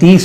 30